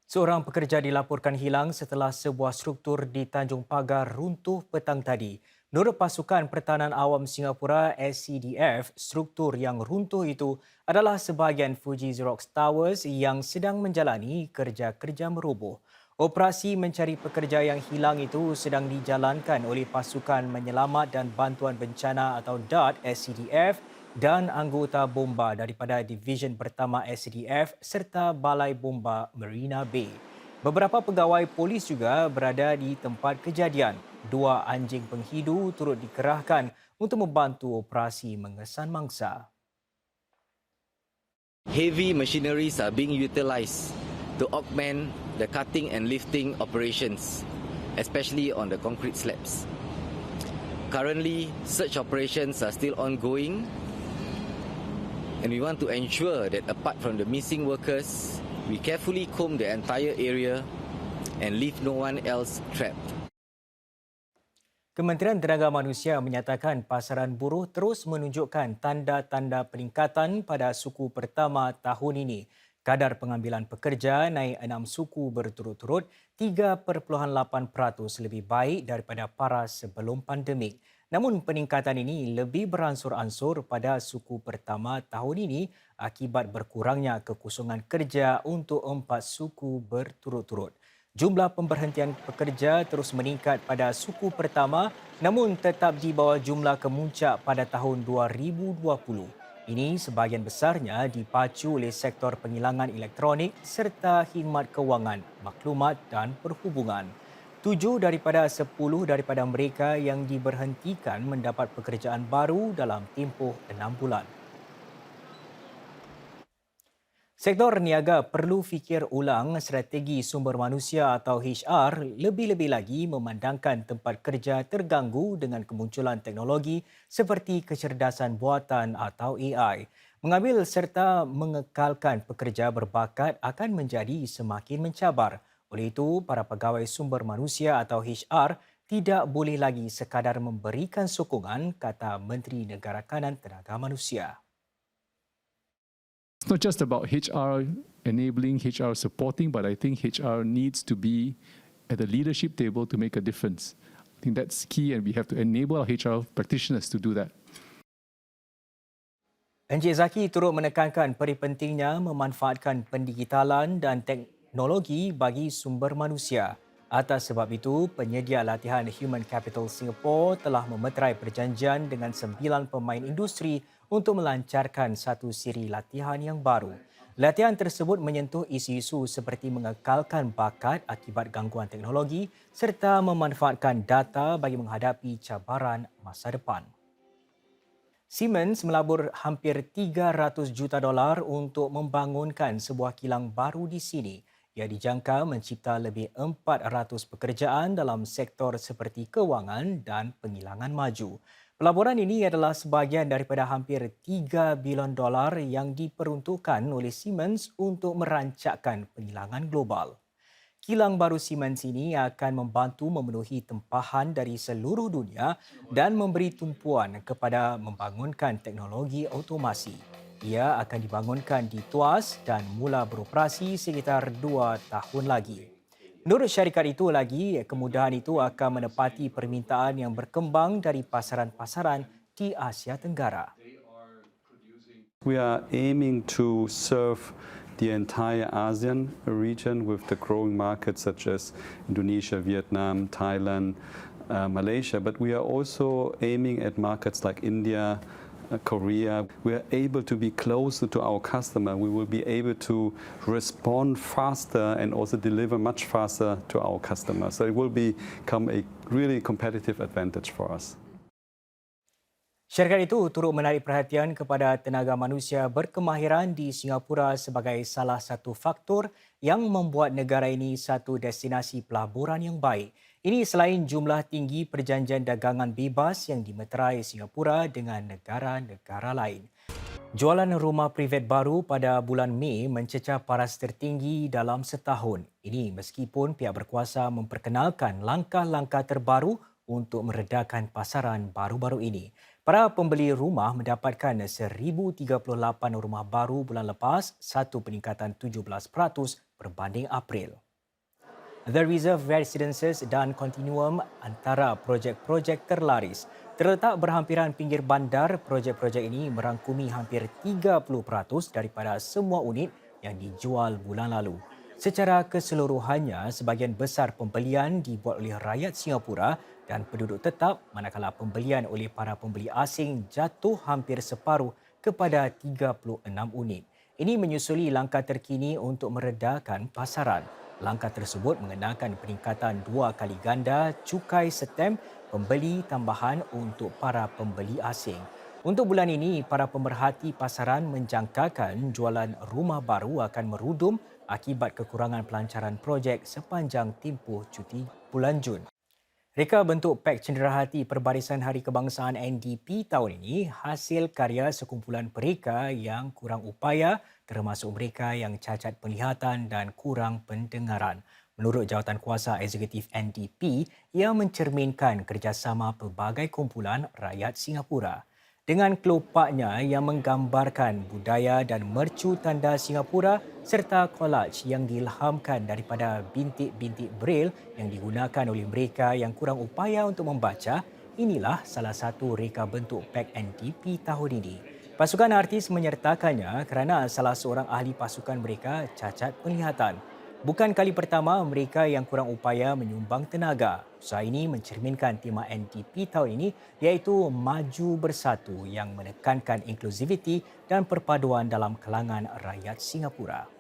Seorang pekerja dilaporkan hilang setelah sebuah struktur di Tanjung Pagar runtuh petang tadi. Menurut Pasukan Pertahanan Awam Singapura (SCDF), struktur yang runtuh itu adalah sebahagian Fuji Xerox Towers yang sedang menjalani kerja-kerja meroboh. Operasi mencari pekerja yang hilang itu sedang dijalankan oleh Pasukan Menyelamat dan Bantuan Bencana atau DART SCDF dan anggota bomba daripada Division Pertama SCDF serta Balai Bomba Marina Bay. Beberapa pegawai polis juga berada di tempat kejadian. Dua anjing penghidu turut dikerahkan untuk membantu operasi mengesan mangsa. Heavy machineries are being utilized to augment the cutting and lifting operations, especially on the concrete slabs. Currently, search operations are still ongoing, and we want to ensure that apart from the missing workers, we carefully comb the entire area and leave no one else trapped. Kementerian Tenaga Manusia menyatakan pasaran buruh terus menunjukkan tanda-tanda peningkatan pada suku pertama tahun ini. Kadar pengambilan pekerja naik 6 suku berturut-turut 3.8% lebih baik daripada paras sebelum pandemik. Namun peningkatan ini lebih beransur-ansur pada suku pertama tahun ini akibat berkurangnya kekosongan kerja untuk 4 suku berturut-turut. Jumlah pemberhentian pekerja terus meningkat pada suku pertama namun tetap di bawah jumlah kemuncak pada tahun 2020. Ini sebahagian besarnya dipacu oleh sektor penghilangan elektronik serta khidmat kewangan, maklumat dan perhubungan. 7 daripada 10 daripada mereka yang diberhentikan mendapat pekerjaan baru dalam tempoh 6 bulan. Sektor niaga perlu fikir ulang strategi sumber manusia atau HR lebih-lebih lagi memandangkan tempat kerja terganggu dengan kemunculan teknologi seperti kecerdasan buatan atau AI. Mengambil serta mengekalkan pekerja berbakat akan menjadi semakin mencabar. Oleh itu, para pegawai sumber manusia atau HR tidak boleh lagi sekadar memberikan sokongan, kata Menteri Negara Kanan Tenaga Manusia. It's not just about HR enabling, HR supporting, but I think HR needs to be at the leadership table to make a difference. I think that's key, and we have to enable our HR practitioners to do that. Encik Zaki turut menekankan peri pentingnya memanfaatkan pendigitalan dan teknologi bagi sumber manusia. Atas sebab itu, penyedia latihan Human Capital Singapore telah memeterai perjanjian dengan 9 pemain industri untuk melancarkan satu siri latihan yang baru. Latihan tersebut menyentuh isu-isu seperti mengekalkan bakat akibat gangguan teknologi serta memanfaatkan data bagi menghadapi cabaran masa depan. Siemens melabur hampir 300 juta dolar untuk membangunkan sebuah kilang baru di sini. Ia dijangka mencipta lebih 400 pekerjaan dalam sektor seperti kewangan dan penghilangan maju. Pelaburan ini adalah sebahagian daripada hampir 3 bilion dolar yang diperuntukkan oleh Siemens untuk merancakkan penghilangan global. Kilang baru Siemens ini akan membantu memenuhi tempahan dari seluruh dunia dan memberi tumpuan kepada membangunkan teknologi otomasi. Ia akan dibangunkan di Tuas dan mula beroperasi sekitar 2 tahun lagi. Menurut syarikat itu lagi, kemudahan itu akan menepati permintaan yang berkembang dari pasaran-pasaran di Asia Tenggara. We are aiming to serve the entire ASEAN region with the growing markets such as Indonesia, Vietnam, Thailand, Malaysia, but we are also aiming at markets like India, Korea. We are able to be closer to our customer. We will be able to respond faster and also deliver much faster to our customers. So it will become a really competitive advantage for us. Syarikat itu turut menarik perhatian kepada tenaga manusia berkemahiran di Singapura sebagai salah satu faktor yang membuat negara ini satu destinasi pelaburan yang baik. Ini selain jumlah tinggi perjanjian dagangan bebas yang dimeterai Singapura dengan negara-negara lain. Jualan rumah privat baru pada bulan Mei mencecah paras tertinggi dalam setahun. Ini meskipun pihak berkuasa memperkenalkan langkah-langkah terbaru untuk meredakan pasaran baru-baru ini. Para pembeli rumah mendapatkan 1,038 rumah baru bulan lepas, satu peningkatan 17% berbanding April. The Reserve Residences dan kontinuum antara projek-projek terlaris terletak berhampiran pinggir bandar. Projek-projek ini merangkumi hampir 30% daripada semua unit yang dijual bulan lalu. Secara keseluruhannya, sebahagian besar pembelian dibuat oleh rakyat Singapura dan penduduk tetap, manakala pembelian oleh para pembeli asing jatuh hampir separuh kepada 36 unit. Ini menyusuli langkah terkini untuk meredakan pasaran. Langkah tersebut mengenakan peningkatan 2 kali ganda cukai stem pembeli tambahan untuk para pembeli asing. Untuk bulan ini, para pemerhati pasaran menjangkakan jualan rumah baru akan merudum akibat kekurangan pelancaran projek sepanjang tempoh cuti bulan Jun. Reka bentuk pek cenderahati Perbarisan Hari Kebangsaan NDP tahun ini hasil karya sekumpulan mereka yang kurang upaya, termasuk mereka yang cacat penglihatan dan kurang pendengaran. Menurut Jawatankuasa Eksekutif NDP, ia mencerminkan kerjasama pelbagai kumpulan rakyat Singapura. Dengan kelopaknya yang menggambarkan budaya dan mercu tanda Singapura serta kolaj yang diilhamkan daripada bintik-bintik Braille yang digunakan oleh mereka yang kurang upaya untuk membaca, inilah salah satu reka bentuk PEK NDP tahun ini. Pasukan artis menyertakannya kerana salah seorang ahli pasukan mereka cacat penglihatan. Bukan kali pertama mereka yang kurang upaya menyumbang tenaga. Usaha ini mencerminkan tema NDP tahun ini iaitu Maju Bersatu yang menekankan inklusiviti dan perpaduan dalam kalangan rakyat Singapura.